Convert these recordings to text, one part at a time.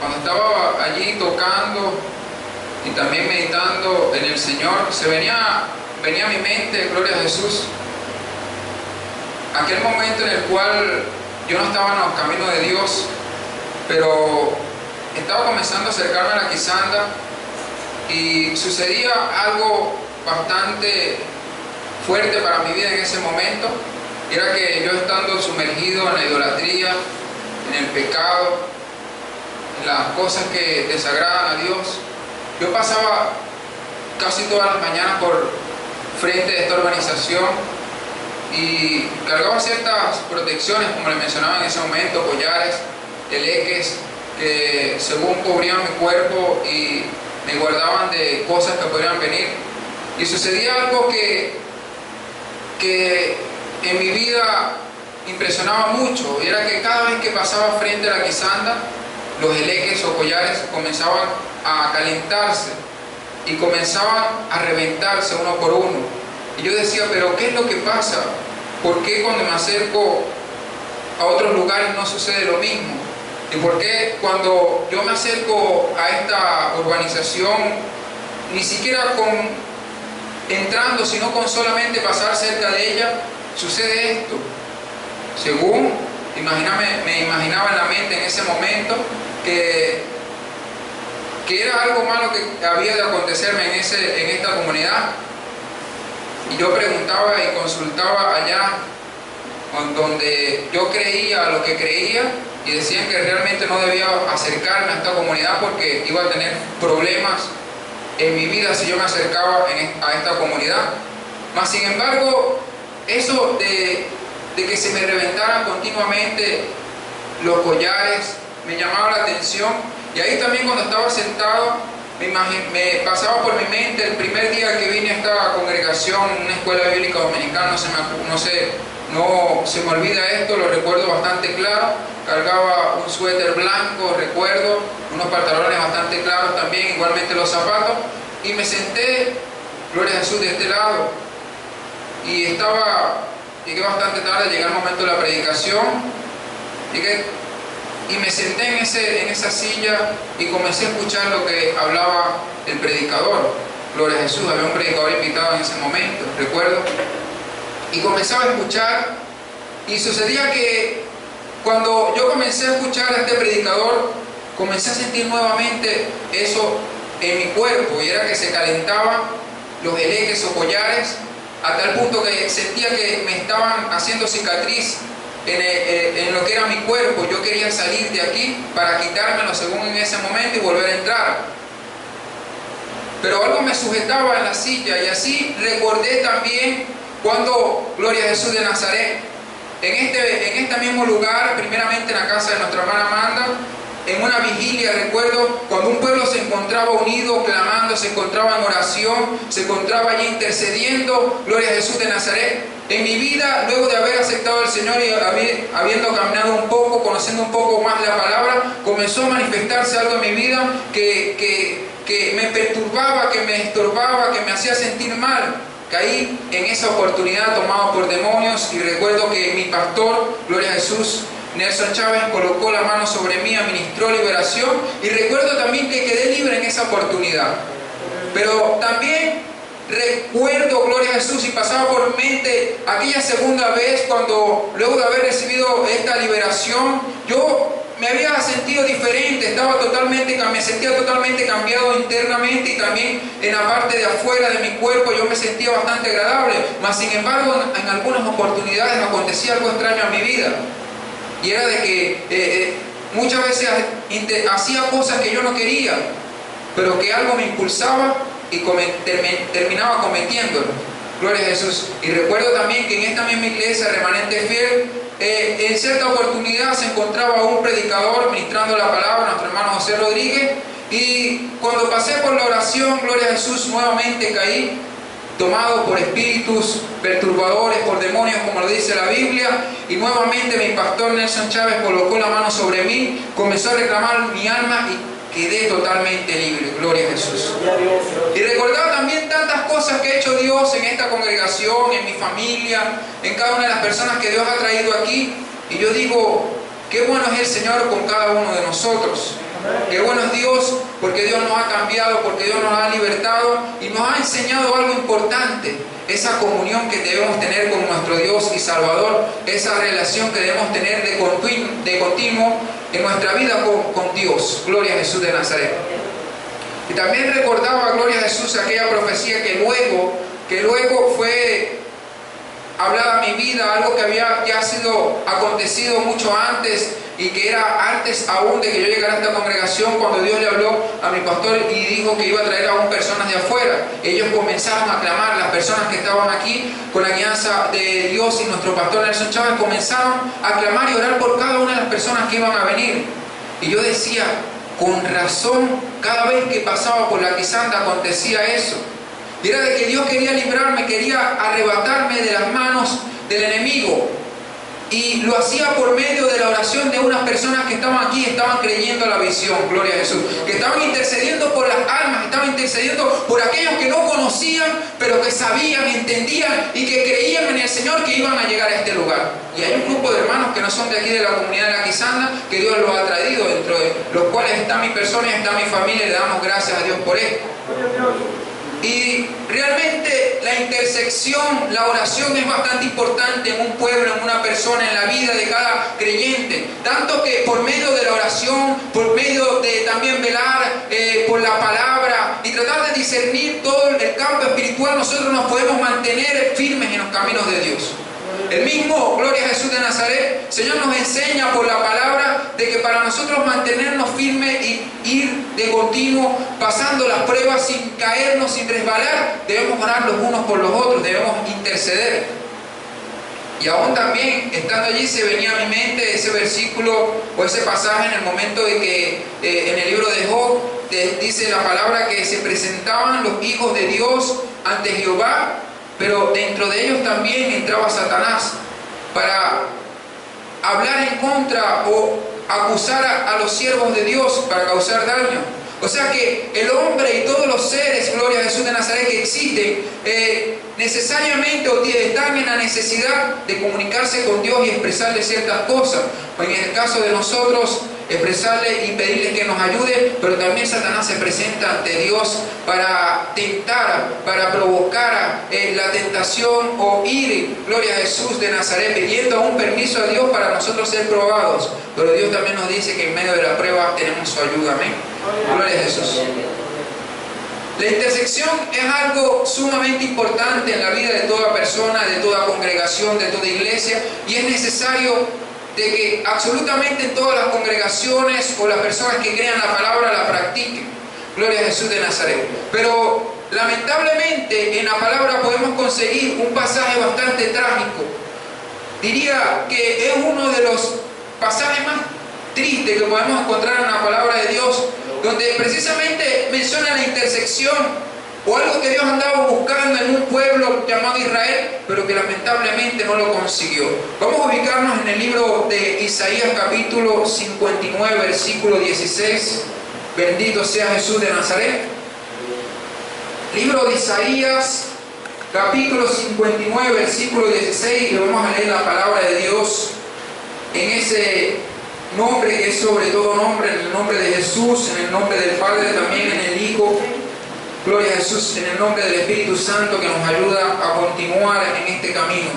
cuando estaba allí tocando y también meditando en el Señor, venía a mi mente, gloria a Jesús, aquel momento en el cual yo no estaba en los caminos de Dios, pero estaba comenzando a acercarme a la Quisanda y sucedía algo bastante fuerte para mi vida en ese momento. Era que yo, estando sumergido en la idolatría, en el pecado, en las cosas que desagradan a Dios, yo pasaba casi todas las mañanas por frente de esta urbanización y cargaba ciertas protecciones, como les mencionaba en ese momento, collares, eleques, que según cubrían mi cuerpo y me guardaban de cosas que podrían venir. Y sucedía algo que en mi vida impresionaba mucho, y era que cada vez que pasaba frente a la Quisanda, los eleques o collares comenzaban a calentarse y comenzaban a reventarse uno por uno. Y yo decía, pero ¿qué es lo que pasa? ¿Por qué cuando me acerco a otros lugares no sucede lo mismo? ¿Y por qué cuando yo me acerco a esta urbanización, ni siquiera entrando, sino con solamente pasar cerca de ella, sucede esto? Según me imaginaba en la mente en ese momento que era algo malo que había de acontecerme en esta comunidad. Y yo preguntaba y consultaba allá donde yo creía lo que creía, y decían que realmente no debía acercarme a esta comunidad porque iba a tener problemas en mi vida si yo me acercaba a esta comunidad. Mas sin embargo, eso de que se me reventaran continuamente los collares me llamaba la atención. Y ahí también, cuando estaba sentado, me pasaba por mi mente el primer día que vine a esta congregación, una escuela bíblica dominicana. No se me olvida esto, lo recuerdo bastante claro. Cargaba un suéter blanco, recuerdo, unos pantalones bastante claros también, igualmente los zapatos, y me senté, gloria a Jesús, de este lado. Y llegué bastante tarde, llegué al momento de la predicación, y me senté en esa silla y comencé a escuchar lo que hablaba el predicador. Gloria a Jesús, había un predicador invitado en ese momento, recuerdo. Y comenzaba a escuchar, y sucedía que cuando yo comencé a escuchar a este predicador, comencé a sentir nuevamente eso en mi cuerpo, y era que se calentaban los eleques o collares, a tal punto que sentía que me estaban haciendo cicatriz en lo que era mi cuerpo. Yo quería salir de aquí para quitármelo según en ese momento y volver a entrar, pero algo me sujetaba en la silla. Y así recordé también cuando, gloria a Jesús, de Nazaret, en este mismo lugar, primeramente en la casa de nuestra hermana Amanda, en una vigilia, recuerdo, cuando un pueblo se encontraba unido, clamando, se encontraba en oración, se encontraba allí intercediendo, gloria a Jesús de Nazaret. En mi vida, luego de haber aceptado al Señor y habiendo caminado un poco, conociendo un poco más la palabra, comenzó a manifestarse algo en mi vida que me perturbaba, que me estorbaba, que me hacía sentir mal. Caí en esa oportunidad tomado por demonios, y recuerdo que mi pastor, gloria a Jesús, Nelson Chávez, colocó la mano sobre mí, administró liberación, y recuerdo también que quedé libre en esa oportunidad. Pero también recuerdo, gloria a Jesús, y pasaba por mente aquella segunda vez cuando, luego de haber recibido esta liberación, yo me había sentido diferente, me sentía totalmente cambiado internamente, y también en la parte de afuera de mi cuerpo yo me sentía bastante agradable. Mas sin embargo, en algunas oportunidades acontecía algo extraño en mi vida, y era de que muchas veces hacía cosas que yo no quería, pero que algo me impulsaba y terminaba cometiéndolo. Gloria a Jesús. Y recuerdo también que en esta misma iglesia, Remanente Fiel, en cierta oportunidad se encontraba un predicador ministrando la palabra, nuestro hermano José Rodríguez, y cuando pasé por la oración, gloria a Jesús, nuevamente caí tomado por espíritus perturbadores, por demonios, como lo dice la Biblia, y nuevamente mi pastor Nelson Chávez colocó la mano sobre mí, comenzó a reclamar mi alma y quedé totalmente libre. Gloria a Jesús. Y recordaba también tantas cosas que ha hecho Dios en esta congregación, en mi familia, en cada una de las personas que Dios ha traído aquí, y yo digo, qué bueno es el Señor con cada uno de nosotros. Qué bueno es Dios, porque Dios nos ha cambiado, porque Dios nos ha libertado y nos ha enseñado algo importante. Esa comunión que debemos tener con nuestro Dios y Salvador, esa relación que debemos tener de continuo en nuestra vida con Dios. Gloria a Jesús de Nazaret. Y también recordaba, gloria a Jesús, aquella profecía que luego fue hablada a mi vida, algo que había ya sido acontecido mucho antes y que era antes aún de que yo llegara a esta congregación, cuando Dios le habló a mi pastor y dijo que iba a traer aún personas de afuera. Ellos comenzaron a clamar, las personas que estaban aquí con la guianza de Dios y nuestro pastor Nelson Chávez comenzaron a clamar y orar por cada una de las personas que iban a venir. Y yo decía, con razón, cada vez que pasaba por la Quisanda acontecía eso. Y era de que Dios quería librarme, quería arrebatarme de las manos del enemigo. Y lo hacía por medio de la oración de unas personas que estaban aquí, estaban creyendo la visión, gloria a Jesús. Que estaban intercediendo por las almas, estaban intercediendo por aquellos que no conocían, pero que sabían, entendían y que creían en el Señor que iban a llegar a este lugar. Y hay un grupo de hermanos que no son de aquí de la comunidad de la Quisanda, que Dios los ha traído, dentro de los cuales está mi persona y está mi familia, y le damos gracias a Dios por esto. Y realmente la intersección, la oración es bastante importante en un pueblo, en una persona, en la vida de cada creyente. Tanto que por medio de la oración, por medio de también velar por la palabra y tratar de discernir todo el campo espiritual, nosotros nos podemos mantener firmes en los caminos de Dios. El mismo, gloria a Jesús de Nazaret, el Señor nos enseña por la palabra de que para nosotros mantenernos firmes y ir de continuo pasando las pruebas sin caernos, sin resbalar, debemos orar los unos por los otros, debemos interceder. Y aún también, estando allí, se venía a mi mente ese versículo o ese pasaje en el momento de que en el libro de Job dice la palabra que se presentaban los hijos de Dios ante Jehová, pero dentro de ellos también entraba Satanás para hablar en contra o acusar a los siervos de Dios para causar daño. O sea que el hombre y todos los seres, gloria a Jesús de Nazaret, que existen, necesariamente están en la necesidad de comunicarse con Dios y expresarle ciertas cosas. En el caso de nosotros, expresarle y pedirle que nos ayude, pero también Satanás se presenta ante Dios para tentar, para provocar la tentación o ir, gloria a Jesús de Nazaret, pidiendo un permiso a Dios para nosotros ser probados. Pero Dios también nos dice que en medio de la prueba tenemos su ayuda. Amén. Gloria a Jesús. La intersección es algo sumamente importante en la vida de toda persona, de toda congregación, de toda iglesia, y es necesario de que absolutamente en todas las congregaciones o las personas que crean la palabra la practiquen. Gloria a Jesús de Nazaret. Pero lamentablemente en la palabra podemos conseguir un pasaje bastante trágico. Diría que es uno de los pasajes más tristes que podemos encontrar en la palabra de Dios, donde precisamente menciona la intersección o algo que Dios andaba buscando en un pueblo llamado Israel, pero que lamentablemente no lo consiguió. Vamos a ubicarnos en el libro de Isaías capítulo 59, versículo 16. Bendito sea Jesús de Nazaret. Libro de Isaías capítulo 59, versículo 16, y vamos a leer la palabra de Dios en ese nombre que es sobre todo nombre, en el nombre de Jesús, en el nombre del Padre, también en el Hijo. Gloria a Jesús, en el nombre del Espíritu Santo que nos ayuda a continuar en este camino.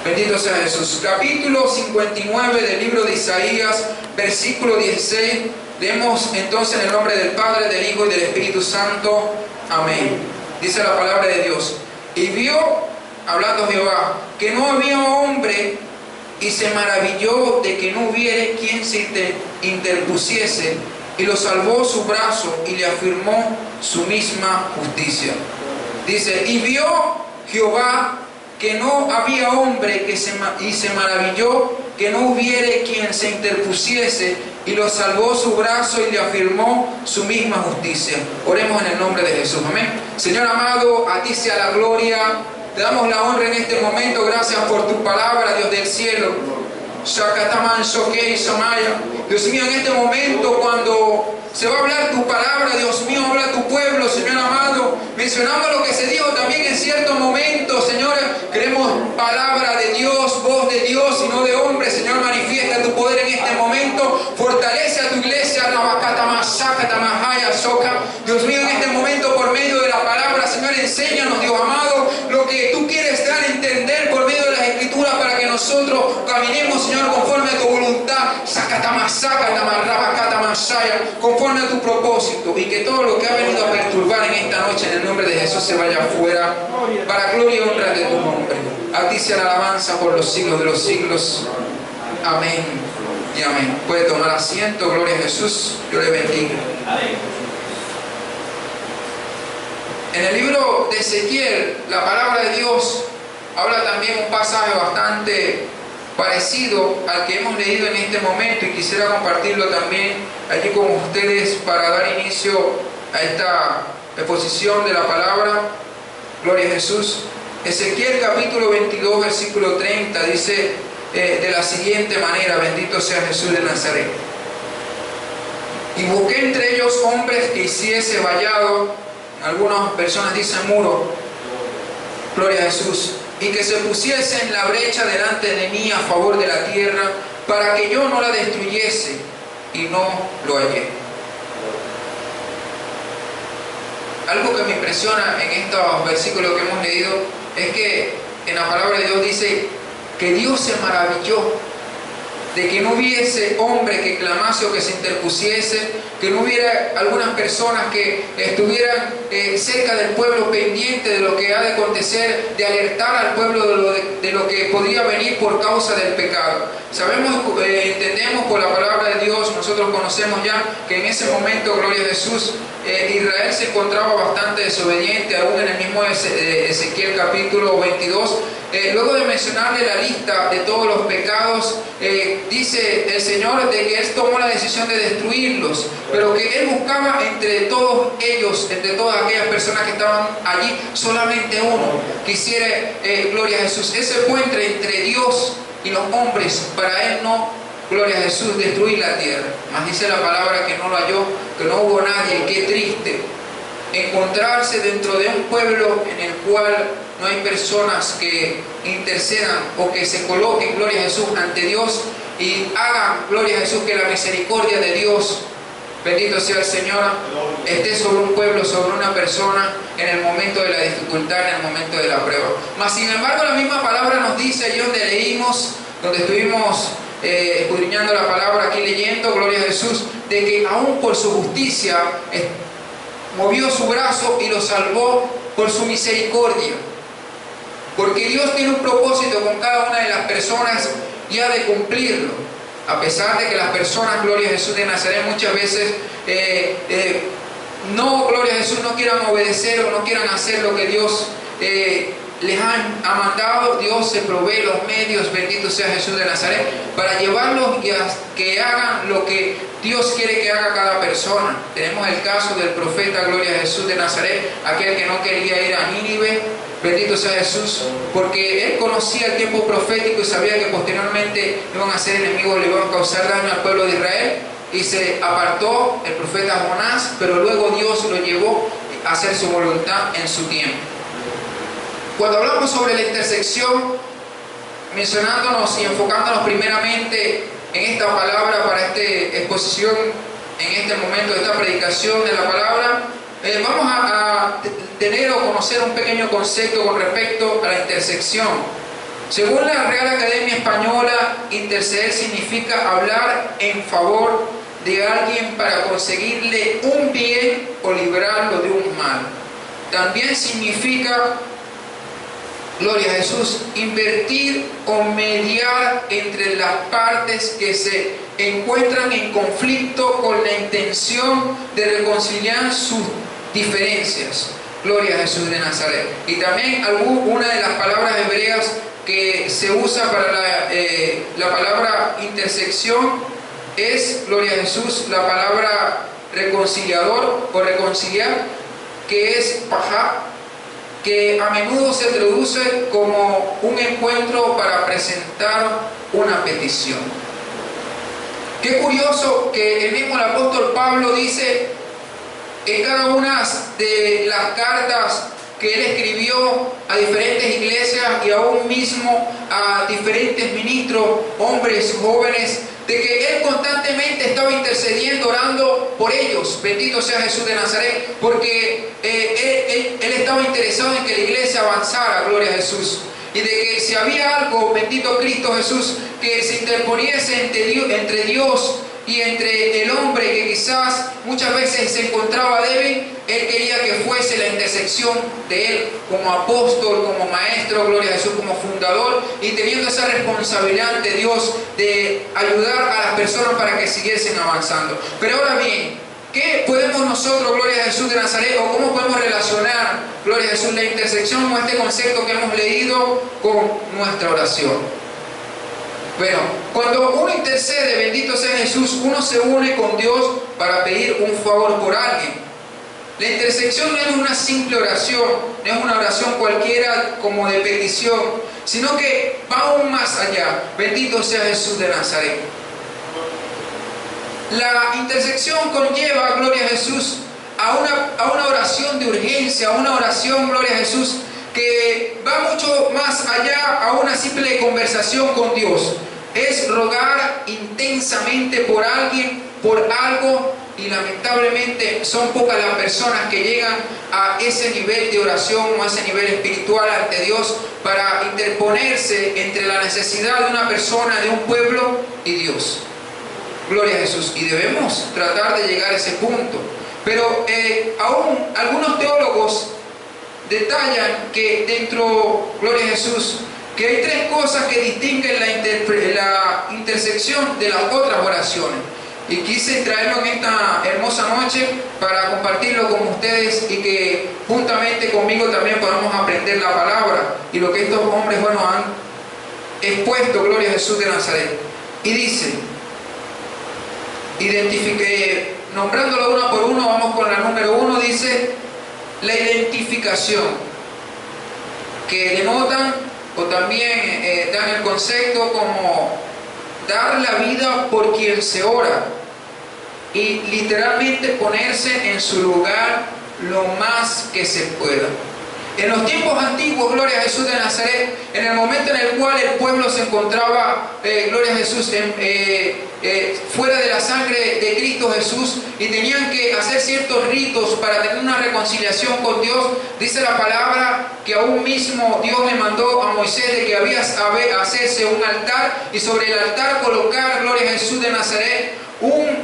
Bendito sea Jesús. Capítulo 59 del libro de Isaías, versículo 16. Leemos entonces en el nombre del Padre, del Hijo y del Espíritu Santo. Amén. Dice la palabra de Dios. Y vio, hablando Jehová, que no había hombre, y se maravilló de que no hubiere quien se interpusiese, y lo salvó su brazo y le afirmó su misma justicia. Dice, y vio Jehová que no había hombre y se maravilló que no hubiere quien se interpusiese, y lo salvó su brazo y le afirmó su misma justicia. Oremos en el nombre de Jesús. Amén. Señor amado, a ti sea la gloria. Te damos la honra en este momento. Gracias por tu palabra, Dios del cielo. Dios mío, en este momento cuando se va a hablar tu palabra, Dios mío, habla tu pueblo, Señor amado, mencionamos lo que se dijo también en cierto momento, Señor. Queremos palabra de Dios, voz de Dios y no de hombre. Señor, manifiesta tu poder en este momento, fortalece a tu iglesia, conforme a tu propósito, y que todo lo que ha venido a perturbar en esta noche en el nombre de Jesús se vaya afuera, para gloria y honra de tu nombre. A ti sea la alabanza por los siglos de los siglos. Amén y amén. Puede tomar asiento. Gloria a Jesús. Dios le bendiga. En el libro de Ezequiel, la palabra de Dios habla también un pasaje bastante parecido al que hemos leído en este momento, y quisiera compartirlo también allí con ustedes para dar inicio a esta exposición de la palabra. Gloria a Jesús. Ezequiel capítulo 22 versículo 30 dice de la siguiente manera: bendito sea Jesús de Nazaret. Y busqué entre ellos hombres que hiciese vallado, algunas personas dicen muro, gloria a Jesús, y que se pusiese en la brecha delante de mí a favor de la tierra, para que yo no la destruyese, y no lo hallé. Algo que me impresiona en estos versículos que hemos leído es que en la palabra de Dios dice que Dios se maravilló de que no hubiese hombre que clamase o que se interpusiese, que no hubiera algunas personas que estuvieran cerca del pueblo, pendiente de lo que ha de acontecer, de alertar al pueblo de lo que podría venir por causa del pecado. Sabemos, entendemos por la palabra de Dios, nosotros conocemos ya que en ese momento, gloria a Jesús, Israel se encontraba bastante desobediente, aún en el mismo Ezequiel capítulo 22. Luego de mencionarle la lista de todos los pecados, dice el Señor de que Él tomó la decisión de destruirlos, pero que Él buscaba entre todos ellos, entre todas aquellas personas que estaban allí, solamente uno que hiciera, gloria a Jesús, ese puente entre Dios y los hombres, para Él no, gloria a Jesús, destruir la tierra. Mas dice la palabra que no lo halló, que no hubo nadie. Qué triste encontrarse dentro de un pueblo en el cual no hay personas que intercedan o que se coloquen, gloria a Jesús, ante Dios y hagan, gloria a Jesús, que la misericordia de Dios, bendito sea el Señor, esté sobre un pueblo, sobre una persona en el momento de la dificultad, en el momento de la prueba. Mas sin embargo la misma palabra nos dice, allí donde leímos, donde estuvimos escudriñando la palabra, aquí leyendo, gloria a Jesús, de que aún por su justicia movió su brazo y lo salvó por su misericordia. Porque Dios tiene un propósito con cada una de las personas y ha de cumplirlo. A pesar de que las personas, gloria a Jesús de Nazaret, muchas veces no, gloria a Jesús, no quieran obedecer o no quieran hacer lo que Dios les ha mandado, Dios se provee los medios, bendito sea Jesús de Nazaret, para llevarlos y a que hagan lo que Dios quiere que haga cada persona. Tenemos el caso del profeta, gloria a Jesús de Nazaret, aquel que no quería ir a Nínive, bendito sea Jesús, porque él conocía el tiempo profético y sabía que posteriormente iban a ser enemigos, le iban a causar daño al pueblo de Israel, y se apartó el profeta Jonás, pero luego Dios lo llevó a hacer su voluntad en su tiempo. Cuando hablamos sobre la intersección, mencionándonos y enfocándonos primeramente en esta palabra para esta exposición, en este momento de esta predicación de la palabra, vamos a tener o conocer un pequeño concepto con respecto a la intersección. Según la Real Academia Española, interceder significa hablar en favor de alguien para conseguirle un bien o librarlo de un mal. También significa, gloria a Jesús, invertir o mediar entre las partes que se encuentran en conflicto con la intención de reconciliar sus diferencias. Gloria a Jesús de Nazaret. Y también una de las palabras hebreas que se usa para la palabra intersección es, gloria a Jesús, la palabra reconciliador o reconciliar, que es pajá, que a menudo se traduce como un encuentro para presentar una petición. Qué curioso que el mismo apóstol Pablo dice en cada una de las cartas que él escribió a diferentes iglesias y aún mismo a diferentes ministros, hombres, jóvenes, de que él constantemente estaba intercediendo, orando por ellos, bendito sea Jesús de Nazaret, porque él estaba interesado en que la iglesia avanzara, gloria a Jesús, y de que si había algo, bendito Cristo Jesús, que se interponiese entre Dios y entre el hombre que quizás muchas veces se encontraba débil, él quería que fuese la intersección de él como apóstol, como maestro, gloria a Jesús, como fundador, y teniendo esa responsabilidad ante Dios de ayudar a las personas para que siguiesen avanzando. Pero ahora bien, ¿qué podemos nosotros, gloria a Jesús de Nazaret, o cómo podemos relacionar, gloria a Jesús, la intersección o este concepto que hemos leído con nuestra oración? Bueno, cuando uno intercede, bendito sea Jesús, uno se une con Dios para pedir un favor por alguien. La intersección no es una simple oración, no es una oración cualquiera como de petición, sino que va aún más allá. Bendito sea Jesús de Nazaret. La intersección conlleva, gloria a Jesús, a una oración de urgencia, a una oración, gloria a Jesús, que va mucho más allá a una simple conversación con Dios. Es rogar intensamente por alguien, por algo, y lamentablemente son pocas las personas que llegan a ese nivel de oración o a ese nivel espiritual ante Dios para interponerse entre la necesidad de una persona, de un pueblo y Dios. Gloria a Jesús. Y debemos tratar de llegar a ese punto. Pero aún algunos teólogos detallan que dentro, gloria a Jesús, que hay tres cosas que distinguen la intersección de las otras oraciones. Y quise traerlo en esta hermosa noche para compartirlo con ustedes y que juntamente conmigo también podamos aprender la palabra y lo que estos hombres buenos han expuesto, gloria a Jesús de Nazaret. Y dice, nombrándolo uno por uno, vamos con la número uno, dice la identificación, que denotan o también dan el concepto como dar la vida por quien se ora y literalmente ponerse en su lugar lo más que se pueda. En los tiempos antiguos, gloria a Jesús de Nazaret, en el momento en el cual el pueblo se encontraba, gloria a Jesús, fuera de la sangre de Cristo Jesús, y tenían que hacer ciertos ritos para tener una reconciliación con Dios, dice la palabra que aún mismo Dios le mandó a Moisés de que había hacerse un altar y sobre el altar colocar, gloria a Jesús de Nazaret,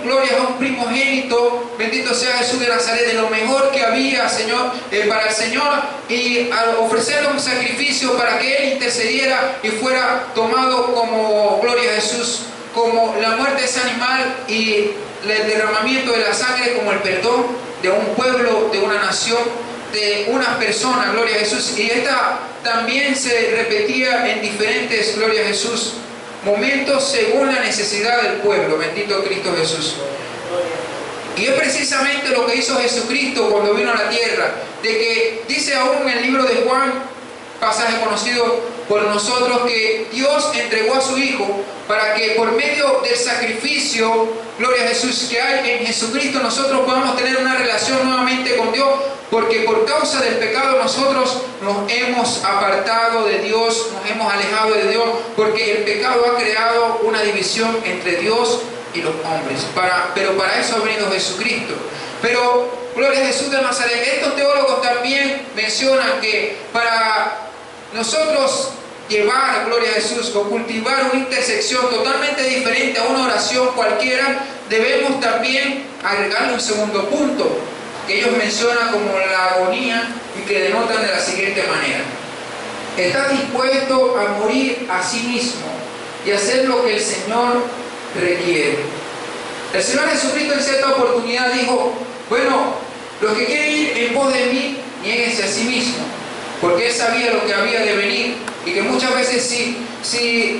gloria a un primogénito, bendito sea Jesús de Nazaret, de lo mejor que había, Señor, para el Señor, y al ofrecerle un sacrificio para que Él intercediera y fuera tomado como, gloria a Jesús, como la muerte de ese animal y el derramamiento de la sangre como el perdón de un pueblo, de una nación, de unas personas, gloria a Jesús. Y esta también se repetía en diferentes, gloria a Jesús, momentos según la necesidad del pueblo, bendito Cristo Jesús. Y es precisamente lo que hizo Jesucristo cuando vino a la tierra, de que dice aún en el libro de Juan, pasaje conocido por nosotros, que Dios entregó a su Hijo para que por medio del sacrificio, gloria a Jesús, que hay en Jesucristo, nosotros podamos tener una relación nuevamente con Dios, porque por causa del pecado nosotros nos hemos apartado de Dios, nos hemos alejado de Dios, porque el pecado ha creado una división entre Dios y los hombres. Pero para eso ha venido Jesucristo. Pero, gloria a Jesús de Nazaret, estos teólogos también mencionan que para nosotros llevar, gloria a Jesús, o cultivar una intersección totalmente diferente a una oración cualquiera, debemos también agregarle un segundo punto, que ellos mencionan como la agonía y que denotan de la siguiente manera: estás dispuesto a morir a sí mismo y hacer lo que el Señor requiere. El Señor Jesucristo en cierta oportunidad dijo, bueno, los que quieren ir en pos de mí, niéguense a sí mismo, porque Él sabía lo que había de venir, y que muchas veces si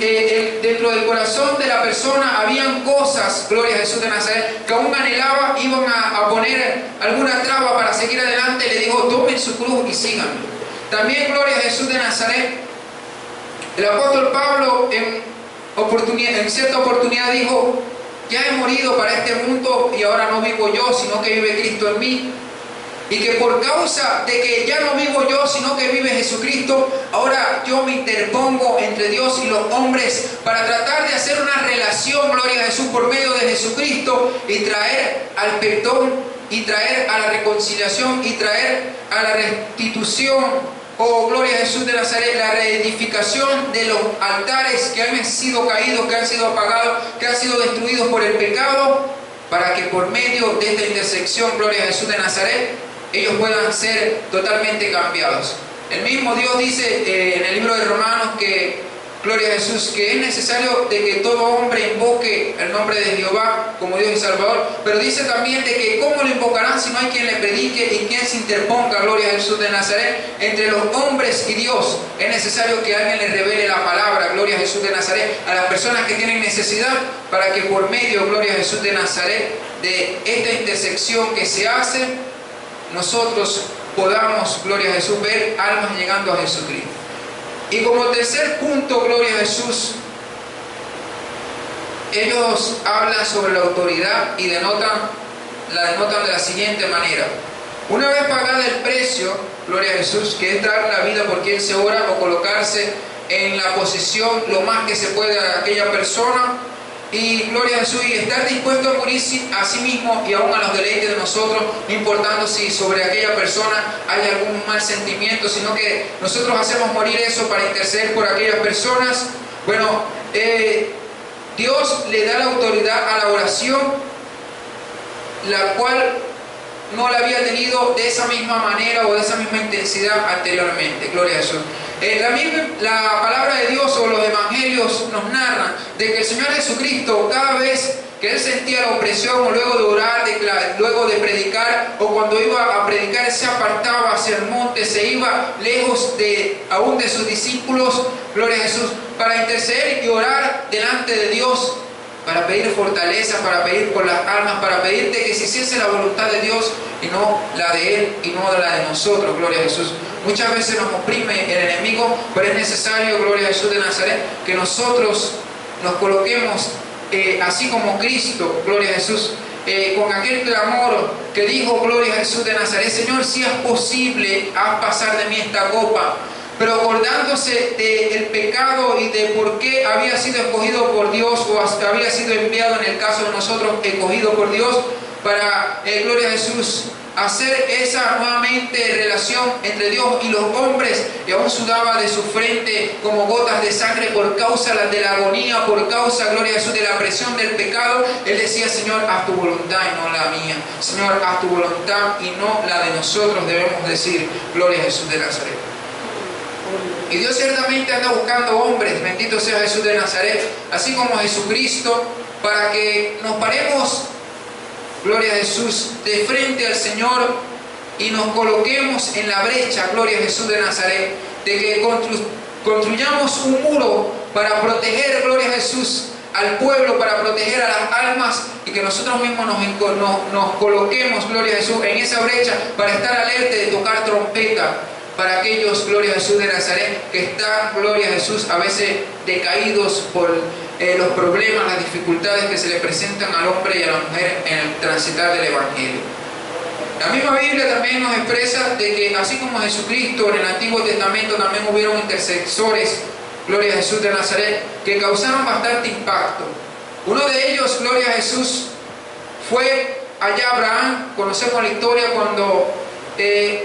dentro del corazón de la persona habían cosas, gloria a Jesús de Nazaret, que aún anhelaba, iban a poner alguna traba para seguir adelante, le dijo, tomen su cruz y síganme. También, gloria a Jesús de Nazaret, el apóstol Pablo en cierta oportunidad dijo, ya he morido para este mundo y ahora no vivo yo, sino que vive Cristo en mí. Y que por causa de que ya no vivo yo, sino que vive Jesucristo, ahora yo me interpongo entre Dios y los hombres para tratar de hacer una relación, gloria a Jesús, por medio de Jesucristo, y traer al perdón, y traer a la reconciliación, y traer a la restitución oh gloria a Jesús de Nazaret, la reedificación de los altares que han sido caídos, que han sido apagados, que han sido destruidos por el pecado, para que por medio de esta intersección, gloria a Jesús de Nazaret, ellos puedan ser totalmente cambiados. El mismo Dios dice en el libro de Romanos que, gloria a Jesús, que es necesario de que todo hombre invoque el nombre de Jehová como Dios y Salvador, pero dice también de que cómo lo invocarán si no hay quien le predique y quien se interponga, gloria a Jesús de Nazaret, entre los hombres y Dios. Es necesario que alguien les revele la palabra, gloria a Jesús de Nazaret, a las personas que tienen necesidad, para que por medio, gloria a Jesús de Nazaret, de esta intersección que se hace, nosotros podamos, gloria a Jesús, ver almas llegando a Jesucristo. Y como tercer punto, gloria a Jesús, ellos hablan sobre la autoridad y la denotan de la siguiente manera. Una vez pagada el precio, gloria a Jesús, que es dar la vida por quien se ora o colocarse en la posición lo más que se puede a aquella persona, y gloria a Jesús, y estar dispuesto a morir a sí mismo y aún a los deleites de nosotros, no importando si sobre aquella persona hay algún mal sentimiento, sino que nosotros hacemos morir eso para interceder por aquellas personas. Bueno, Dios le da la autoridad a la oración, la cual no la había tenido de esa misma manera o de esa misma intensidad anteriormente. Gloria a Jesús. La palabra de Dios o los evangelios nos narran de que el Señor Jesucristo, cada vez que Él sentía la opresión, o luego de orar, luego de predicar, o cuando iba a predicar, Él se apartaba hacia el monte, se iba lejos aún de sus discípulos, gloria a Jesús, para interceder y orar delante de Dios, para pedir fortaleza, para pedir por las almas, para pedirte que se hiciese la voluntad de Dios y no la de Él y no la de nosotros, gloria a Jesús. Muchas veces nos oprime el enemigo, pero es necesario, gloria a Jesús de Nazaret, que nosotros nos coloquemos así como Cristo, gloria a Jesús, con aquel clamor que dijo, gloria a Jesús de Nazaret: Señor, si es posible, haz pasar de mí esta copa. Pero acordándose del pecado y de por qué había sido escogido por Dios, o había sido enviado en el caso de nosotros, escogido por Dios, para, gloria a Jesús, hacer esa nuevamente relación entre Dios y los hombres, y aún sudaba de su frente como gotas de sangre por causa de la agonía, por causa, gloria a Jesús, de la presión del pecado. Él decía: Señor, haz tu voluntad y no la mía. Señor, haz tu voluntad y no la de nosotros, debemos decir, gloria a Jesús de Nazaret. Y Dios ciertamente anda buscando hombres, bendito sea Jesús de Nazaret, así como Jesucristo, para que nos paremos, gloria a Jesús, de frente al Señor y nos coloquemos en la brecha, gloria a Jesús de Nazaret, de que construyamos un muro para proteger, gloria a Jesús, al pueblo, para proteger a las almas, y que nosotros mismos nos coloquemos, gloria a Jesús, en esa brecha para estar alerta de tocar trompeta para aquellos, gloria a Jesús de Nazaret, que están, gloria a Jesús, a veces decaídos por los problemas, las dificultades que se le presentan al hombre y a la mujer en el transitar del Evangelio. La misma Biblia también nos expresa de que así como Jesucristo en el Antiguo Testamento, también hubieron intercesores, gloria a Jesús de Nazaret, que causaron bastante impacto. Uno de ellos, gloria a Jesús, fue allá Abraham. Conocemos la historia cuando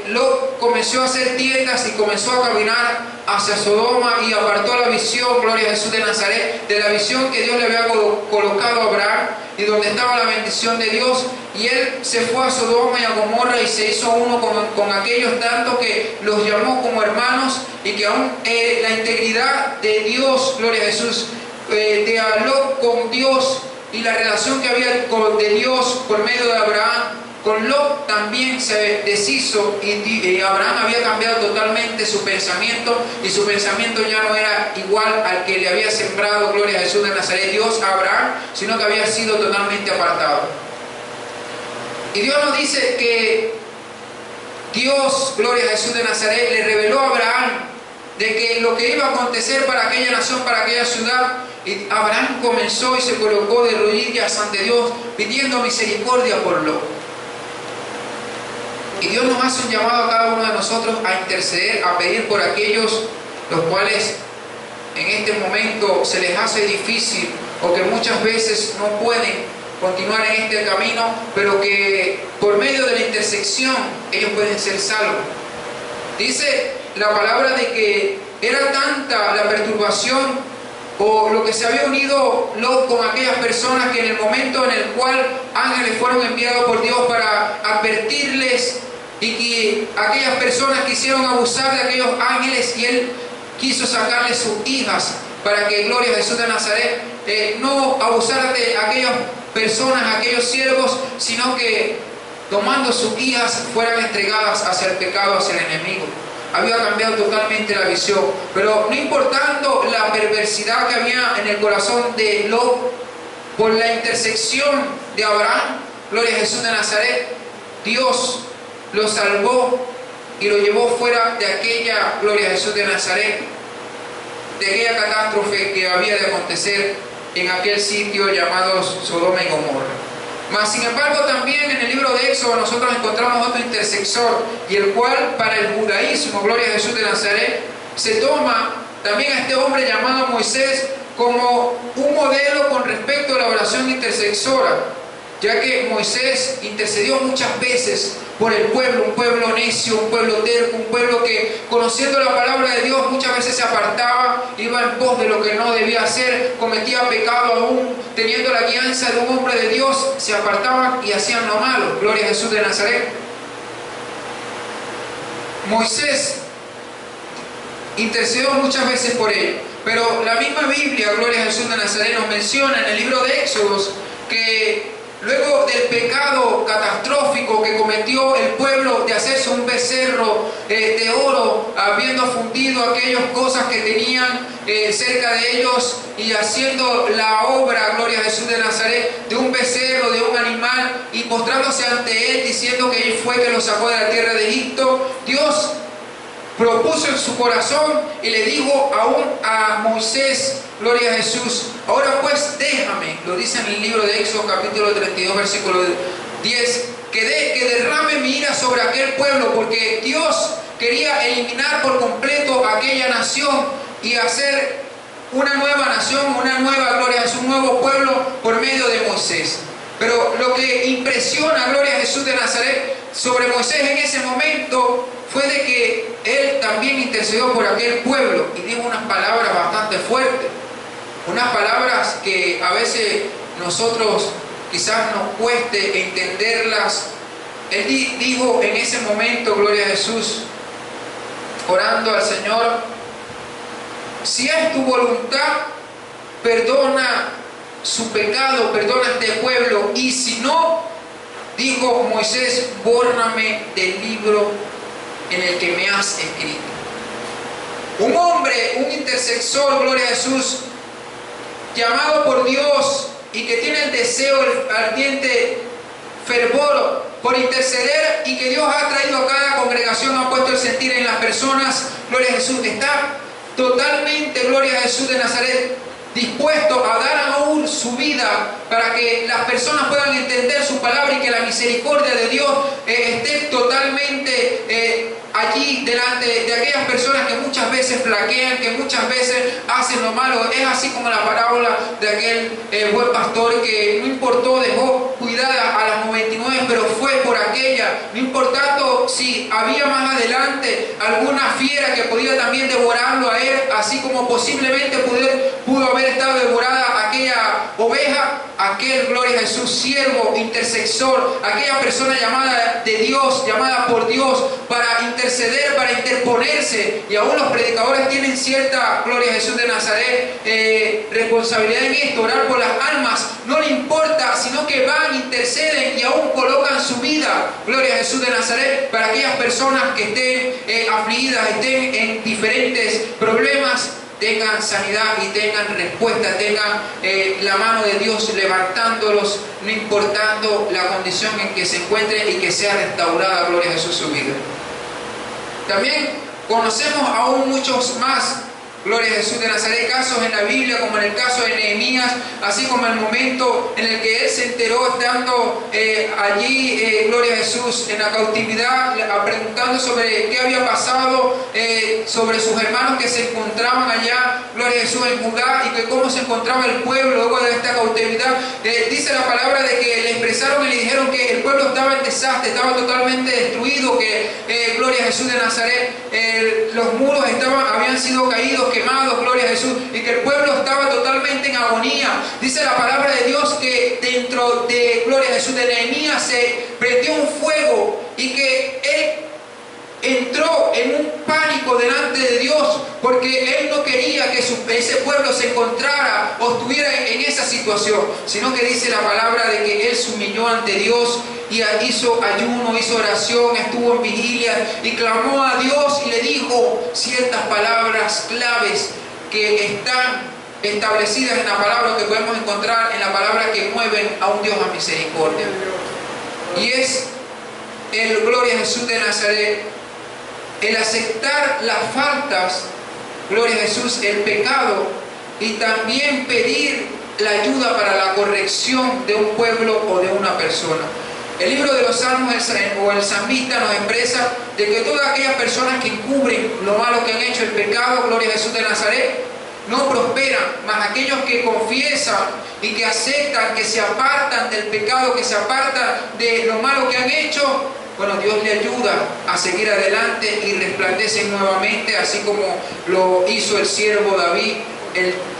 Lot comenzó a hacer tiendas y comenzó a caminar hacia Sodoma y apartó la visión, gloria a Jesús de Nazaret, de la visión que Dios le había colocado a Abraham y donde estaba la bendición de Dios. Y él se fue a Sodoma y a Gomorra y se hizo uno con aquellos, tanto que los llamó como hermanos, y que aún la integridad de Dios, gloria a Jesús, de Lot con Dios y la relación que había de Dios por medio de Abraham con Lot también se deshizo, y Abraham había cambiado totalmente su pensamiento, y su pensamiento ya no era igual al que le había sembrado, gloria a Jesús de Nazaret, Dios a Abraham, sino que había sido totalmente apartado. Y Dios nos dice que Dios, gloria a Jesús de Nazaret, le reveló a Abraham de que lo que iba a acontecer para aquella nación, para aquella ciudad. Y Abraham comenzó y se colocó de rodillas ante Dios pidiendo misericordia por Lot. Y Dios nos hace un llamado a cada uno de nosotros a interceder, a pedir por aquellos los cuales en este momento se les hace difícil, o que muchas veces no pueden continuar en este camino, pero que por medio de la intersección ellos pueden ser salvos. Dice la palabra de que era tanta la perturbación o lo que se había unido Lot con aquellas personas, que en el momento en el cual ángeles fueron enviados por Dios para advertirles, y que aquellas personas quisieron abusar de aquellos ángeles, y él quiso sacarles sus hijas para que, gloria a Jesús de Nazaret, no abusara de aquellas personas, aquellos siervos, sino que tomando sus hijas fueran entregadas hacia el pecado, hacia el enemigo. Había cambiado totalmente la visión, pero no importando la perversidad que había en el corazón de Lot, por la intersección de Abraham, gloria a Jesús de Nazaret, Dios lo salvó y lo llevó fuera de aquella, gloria a Jesús de Nazaret, de aquella catástrofe que había de acontecer en aquel sitio llamado Sodoma y Gomorra. Mas sin embargo, también en el libro de Éxodo nosotros encontramos otro intersector, y el cual para el judaísmo, gloria a Jesús de Nazaret, se toma también a este hombre llamado Moisés como un modelo con respecto a la oración intercesora, ya que Moisés intercedió muchas veces por el pueblo, un pueblo necio, un pueblo terco, un pueblo que, conociendo la palabra de Dios, muchas veces se apartaba, iba en pos de lo que no debía hacer, cometía pecado aún, teniendo la guianza de un hombre de Dios, se apartaban y hacían lo malo. Gloria a Jesús de Nazaret. Moisés intercedió muchas veces por ello, pero la misma Biblia, gloria a Jesús de Nazaret, nos menciona en el libro de Éxodos que luego del pecado catastrófico que cometió el pueblo de hacerse un becerro de oro, habiendo fundido aquellas cosas que tenían cerca de ellos, y haciendo la obra, gloria a Jesús de Nazaret, de un becerro, de un animal, y postrándose ante él, diciendo que él fue que lo sacó de la tierra de Egipto, Dios propuso en su corazón y le dijo aún a Moisés, gloria a Jesús, ahora pues déjame, lo dice en el libro de Éxodo capítulo 32 versículo 10, que derrame mi ira sobre aquel pueblo, porque Dios quería eliminar por completo aquella nación y hacer una nueva nación, una nueva, gloria a Jesús, un nuevo pueblo por medio de Moisés. Pero lo que impresiona, gloria a Jesús de Nazaret, sobre Moisés en ese momento fue de que él también intercedió por aquel pueblo y dijo unas palabras bastante fuertes, unas palabras que a veces nosotros quizás nos cueste entenderlas. Él dijo en ese momento, gloria a Jesús, orando al Señor, si es tu voluntad, perdona su pecado, perdona a este pueblo, y si no, dijo Moisés, bórrame del libro en el que me has escrito. Un hombre, un intercesor, gloria a Jesús, llamado por Dios y que tiene el deseo, el ardiente fervor por interceder, y que Dios ha traído a cada congregación, ha puesto el sentir en las personas, gloria a Jesús, está totalmente, gloria a Jesús de Nazaret, dispuesto a dar aún su vida para que las personas puedan entender su palabra y que la misericordia de Dios esté totalmente allí delante de aquellas personas que muchas veces flaquean, que muchas veces hacen lo malo. Es así como la parábola de aquel buen pastor que no importó, dejó cuidada a las 99, pero fue por aquella, no importando si había más adelante alguna fiera que podía también devorarlo a él, así como posiblemente pudo haber estado devorada aquella oveja, aquel, gloria a Jesús, siervo, intercesor, aquella persona llamada de Dios, llamada por Dios para interceder, para interponerse. Y aún los predicadores tienen cierta, gloria a Jesús de Nazaret, responsabilidad en esto, orar por las almas. No le importa, sino que van, interceden y aún colocan su vida, gloria a Jesús de Nazaret, para aquellas personas que estén afligidas, estén en diferentes problemas, tengan sanidad y tengan respuesta, tengan la mano de Dios levantándolos, no importando la condición en que se encuentren, y que sea restaurada, gloria a Jesús, su vida. También conocemos aún muchos más, gloria a Jesús de Nazaret, casos en la Biblia, como en el caso de Nehemías, así como el momento en el que él se enteró estando allí, gloria a Jesús, en la cautividad, preguntando sobre qué había pasado, sobre sus hermanos que se encontraban allá, gloria a Jesús, en Judá, y que cómo se encontraba el pueblo luego de esta cautividad. Dice la palabra de que le expresaron y le dijeron que el pueblo estaba en desastre, estaba totalmente destruido, que gloria a Jesús de Nazaret, los muros habían sido caídos, quemados, gloria a Jesús, y que el pueblo estaba totalmente en agonía. Dice la palabra de Dios que dentro de, gloria a Jesús, de Nehemías se prendió un fuego y que él entró en un pánico delante de Dios porque él no quería que ese pueblo se encontrara o estuviera en esa situación, sino que dice la palabra de que él se humilló ante Dios y hizo ayuno, hizo oración, estuvo en vigilia y clamó a Dios y le dijo ciertas palabras claves que están establecidas en la palabra, que podemos encontrar en la palabra, que mueven a un Dios a misericordia. Y es el, gloria a Jesús de Nazaret, el aceptar las faltas, gloria a Jesús, el pecado, y también pedir la ayuda para la corrección de un pueblo o de una persona. El libro de los Salmos o el salmista nos expresa de que todas aquellas personas que encubren lo malo que han hecho, el pecado, gloria a Jesús de Nazaret, no prosperan, mas aquellos que confiesan y que aceptan, que se apartan del pecado, que se apartan de lo malo que han hecho, bueno, Dios le ayuda a seguir adelante y resplandecen nuevamente, así como lo hizo el siervo David,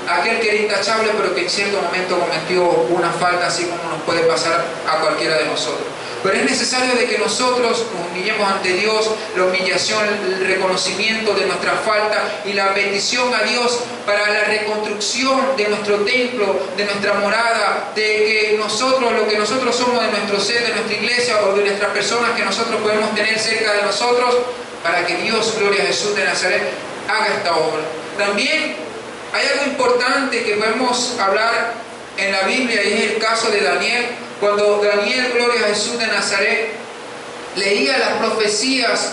aquel que era intachable, pero que en cierto momento cometió una falta, así como nos puede pasar a cualquiera de nosotros. Pero es necesario de que nosotros nos humillemos ante Dios, la humillación, el reconocimiento de nuestra falta y la bendición a Dios para la reconstrucción de nuestro templo, de nuestra morada, de que nosotros, lo que nosotros somos, de nuestro ser, de nuestra iglesia o de nuestras personas que nosotros podemos tener cerca de nosotros, para que Dios, gloria a Jesús de Nazaret, haga esta obra. También hay algo importante que podemos hablar en la Biblia, y es el caso de Daniel. Cuando Daniel, gloria a Jesús de Nazaret, leía las profecías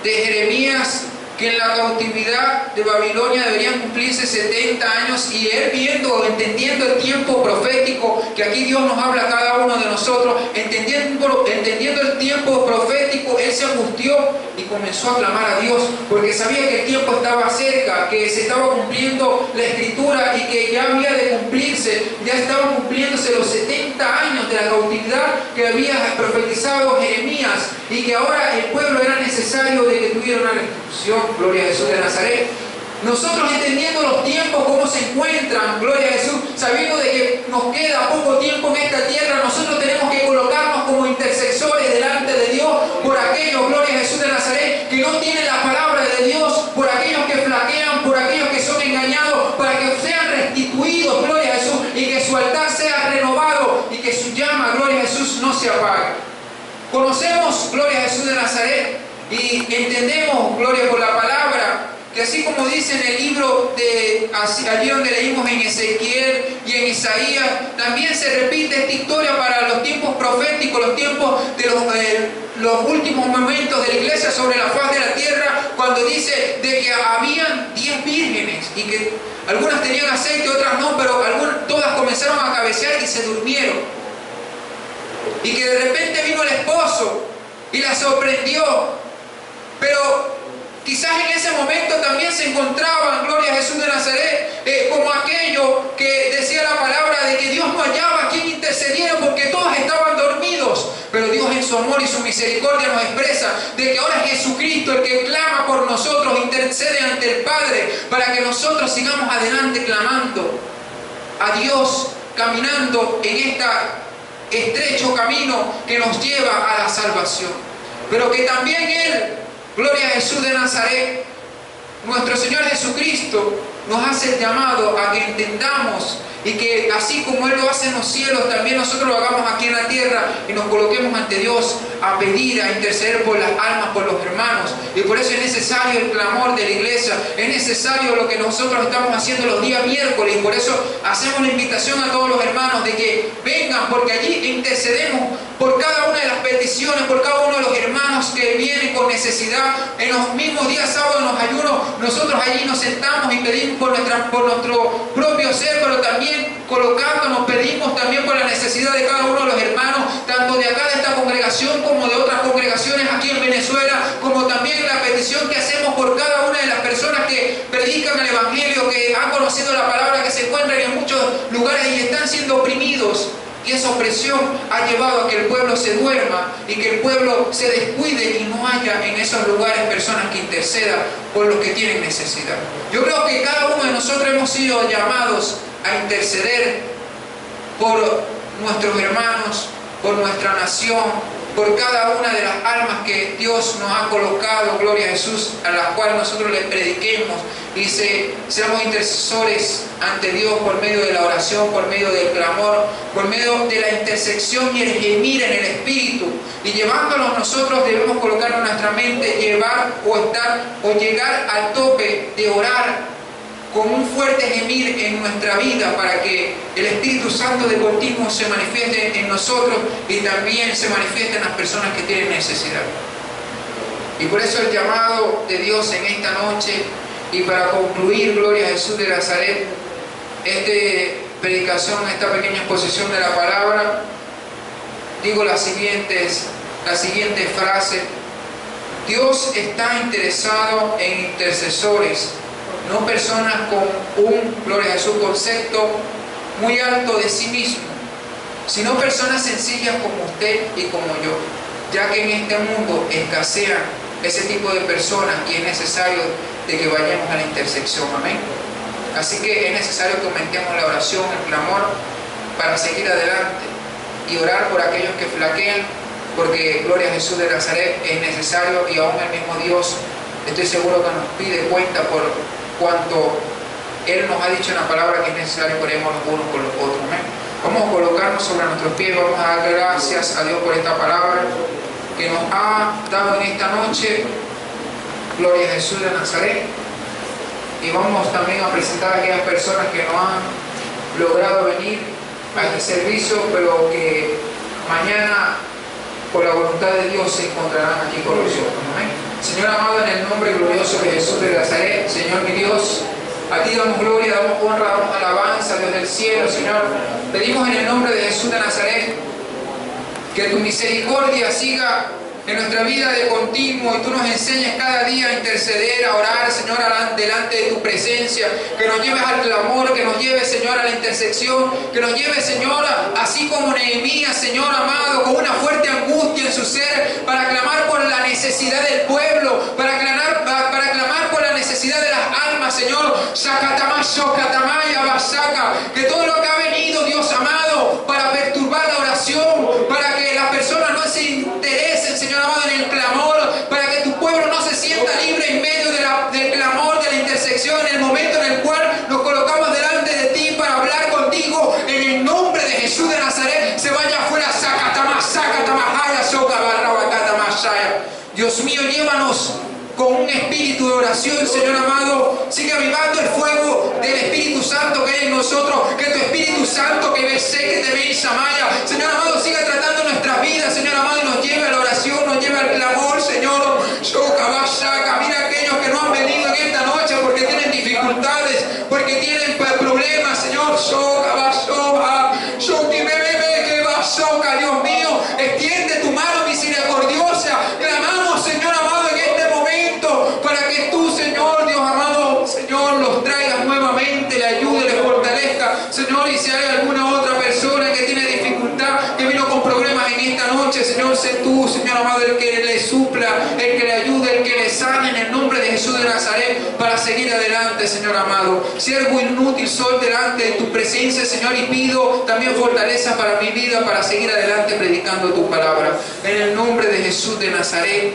de Jeremías, que en la cautividad de Babilonia deberían cumplirse 70 años, y él viendo, entendiendo el tiempo profético, que aquí Dios nos habla a cada uno de nosotros, entendiendo el tiempo profético, él se angustió y comenzó a clamar a Dios, porque sabía que el tiempo estaba cerca, que se estaba cumpliendo la escritura y que ya había de cumplirse, ya estaban cumpliéndose los 70 años de la cautividad que había profetizado Jeremías, y que ahora el pueblo era necesario de que tuviera una restitución. Gloria a Jesús de Nazaret. Nosotros entendiendo los tiempos, cómo se encuentran, gloria a Jesús, sabiendo de que nos queda poco tiempo en esta tierra, nosotros tenemos que colocarnos como intercesores delante de Dios por aquellos, gloria a Jesús de Nazaret, que no tienen la palabra de Dios, por aquellos que flaquean, por aquellos que son engañados, para que sean restituidos, gloria a Jesús, y que su altar sea renovado y que su llama, gloria a Jesús, no se apague. Conocemos, gloria a Jesús de Nazaret, y entendemos, gloria por la palabra, que así como dice en el libro de allí donde leímos en Ezequiel y en Isaías, también se repite esta historia para los tiempos proféticos, los tiempos de los últimos momentos de la iglesia sobre la faz de la tierra, cuando dice de que habían 10 vírgenes y que algunas tenían aceite, otras no, pero todas comenzaron a cabecear y se durmieron, y que de repente vino el esposo y la sorprendió. Pero quizás en ese momento también se encontraban, gloria a Jesús de Nazaret, como aquello que decía la palabra de que Dios no hallaba a quien intercediera porque todos estaban dormidos. Pero Dios en su amor y su misericordia nos expresa de que ahora es Jesucristo el que clama por nosotros, intercede ante el Padre para que nosotros sigamos adelante clamando a Dios, caminando en este estrecho camino que nos lleva a la salvación. Pero que también Él, gloria a Jesús de Nazaret, nuestro Señor Jesucristo, nos hace el llamado a que entendamos y que así como Él lo hace en los cielos, también nosotros lo hagamos aquí en la tierra y nos coloquemos ante Dios a pedir, a interceder por las almas, por los hermanos. Y por eso es necesario el clamor de la iglesia, es necesario lo que nosotros estamos haciendo los días miércoles, y por eso hacemos la invitación a todos los hermanos de que vengan, porque allí intercedemos por cada una de las peticiones, por cada uno de los hermanos que vienen con necesidad. En los mismos días sábados, en los ayunos, nosotros allí nos sentamos y pedimos por nuestro propio ser, pero también colocándonos, pedimos también por la necesidad de cada uno de los hermanos, tanto de acá de esta congregación como de otras congregaciones aquí en Venezuela, como también la petición que hacemos por cada una de las personas opresión ha llevado a que el pueblo se duerma y que el pueblo se descuide y no haya en esos lugares personas que intercedan por los que tienen necesidad. Yo creo que cada uno de nosotros hemos sido llamados a interceder por nuestros hermanos, por nuestra nación, por cada una de las almas que Dios nos ha colocado, gloria a Jesús, a las cuales nosotros les prediquemos y seamos intercesores ante Dios por medio de la oración, por medio del clamor, por medio de la intersección y el gemir en el Espíritu. Y llevándolos nosotros debemos colocar en nuestra mente, llegar al tope de orar con un fuerte gemir en nuestra vida para que el Espíritu Santo de continuo se manifieste en nosotros y también se manifieste en las personas que tienen necesidad. Y por eso el llamado de Dios en esta noche, y para concluir, gloria a Jesús de Nazaret, esta predicación, esta pequeña exposición de la palabra, digo la siguiente frase: Dios está interesado en intercesores, no personas con gloria a Jesús, concepto muy alto de sí mismo, sino personas sencillas como usted y como yo, ya que en este mundo escasean ese tipo de personas y es necesario de que vayamos a la intersección. Amén. Así que es necesario que aumentemos la oración, el clamor, para seguir adelante y orar por aquellos que flaquean, porque gloria a Jesús de Nazaret es necesario, y aún el mismo Dios, estoy seguro que nos pide cuenta por cuanto Él nos ha dicho en la palabra que es necesario que oremos los unos por los otros. Amén. Vamos a colocarnos sobre nuestros pies, vamos a dar gracias a Dios por esta palabra que nos ha dado en esta noche, gloria a Jesús de Nazaret. Y vamos también a presentar a aquellas personas que no han logrado venir a este servicio, pero que mañana, por la voluntad de Dios, se encontrarán aquí con nosotros. Amén. Señor amado, en el nombre glorioso de Jesús de Nazaret, Señor mi Dios, a ti damos gloria, damos honra, damos alabanza, Dios del cielo, Señor. Pedimos en el nombre de Jesús de Nazaret que tu misericordia siga en nuestra vida de continuo y tú nos enseñes cada día a interceder, a orar, Señor, delante de tu presencia, que nos lleves al clamor, que nos lleves, Señor, a la intersección, que nos lleves, Señor, así como Nehemías, Señor amado, con una fuerte angustia en su ser, para clamar por la necesidad del pueblo, para clamar por la necesidad de las almas, Señor, que todo lo que ha venido, Dios amado, para perturbar la oración, para que las personas no se interesen, Señor amado, en el clamor, para que tu pueblo no se sienta libre en medio del clamor, de la intersección, en el momento en el cual nos colocamos delante de ti para hablar contigo, en el nombre de Jesús de Nazaret, se vaya afuera, Dios mío, llévanos con un espíritu de oración, Señor amado. Sigue avivando el fuego del Espíritu Santo que hay en nosotros, que tu Espíritu Santo que ve que te ve en Samaya, Señor amado, siga tratando nuestras vidas, Señor amado, y nos lleve a la oración, nos lleve al clamor, Señor. Mira aquellos que no han venido en esta noche porque tienen dificultades, porque tienen problemas, Señor. Dios mío, extiende tu mano misericordiosa. Clamamos, Señor amado, en este momento para que tú, Señor, Dios amado, Señor, los traigas nuevamente, le ayude, le fortalezca, Señor. Y si hay alguna otra persona que tiene dificultad, que vino con problemas en esta noche, Señor, sé tú, Señor amado, el que le supla, el que le ayude, el que le sane, en el nombre de Jesús de Nazaret, para seguir adelante, Señor amado. Siervo inútil soy delante de tu presencia, Señor, y pido también fortaleza para mi vida, para seguir adelante predicando tu palabra. En el nombre de Jesús de Nazaret,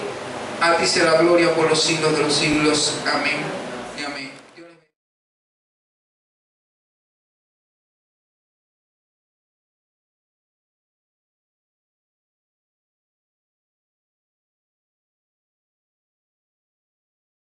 a ti sea la gloria por los siglos de los siglos. Amén.